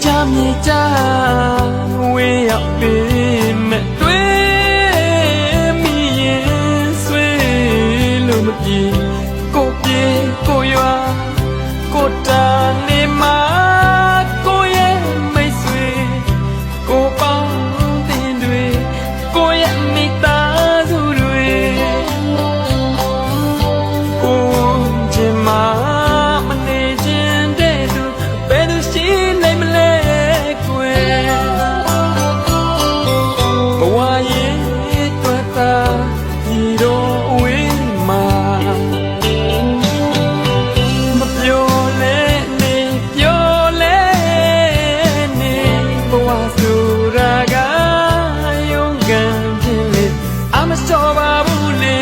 cha mi cha we up in me twe mi yin swe lu ma pi ko pie ko ywa ko ta ni ma ko ye mai swe ko pa tin dwe ko ye mi ta su dwe ko jin ma ma ne jin de du be du shi nai ma le kwe ba wa ye twa ta yi do we ma ma pyo le ne pyo le ne ba wa su ra ga yong gan phin le a ma so ba bu le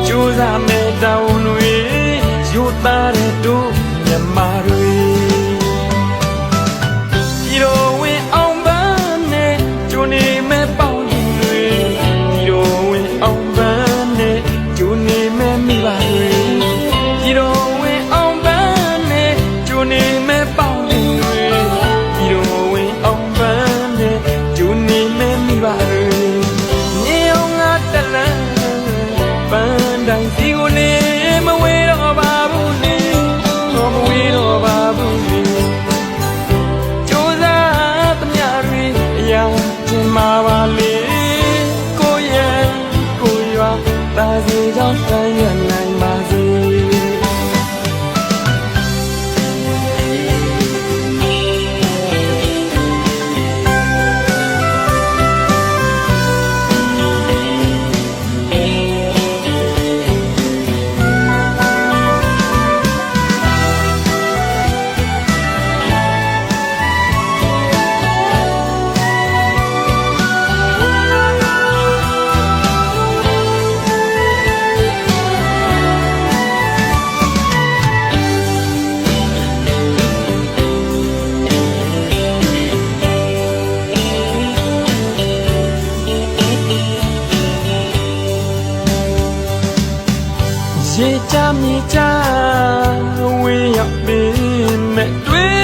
chu sa me ta won we yo ta de do ya ma reဒီလိုဝင်အောင်ပန်းနဲ့ဂျိုနေမဲ့ပေါင်းရင်တွေဒီလိုဝင်အောင်ပန်းနဲ့ဂျိုနေမဲ့မိပါတွေဒီလိုဝင်အောင်ပန်းနဲ့ဂျိုနေမဲ့ပေါင်းရင်တွေဒီလိုဝင်အောင်ပန်းနဲ့ဂျိုနေမဲ့မိပါတွေမြေအောင်ငါတလန်းပန်းတိုင်းစီကိုလေမဝေတော့ပါဘူးလေမဝေတော့ပါဘူးလေมาบาลีကိုရဲ့ကိုရွာတာစီကြောင့်တိုင်းရနိုင်ပါစေရေချမြေချဝေးရောက်ပြီမဲ့တွေ့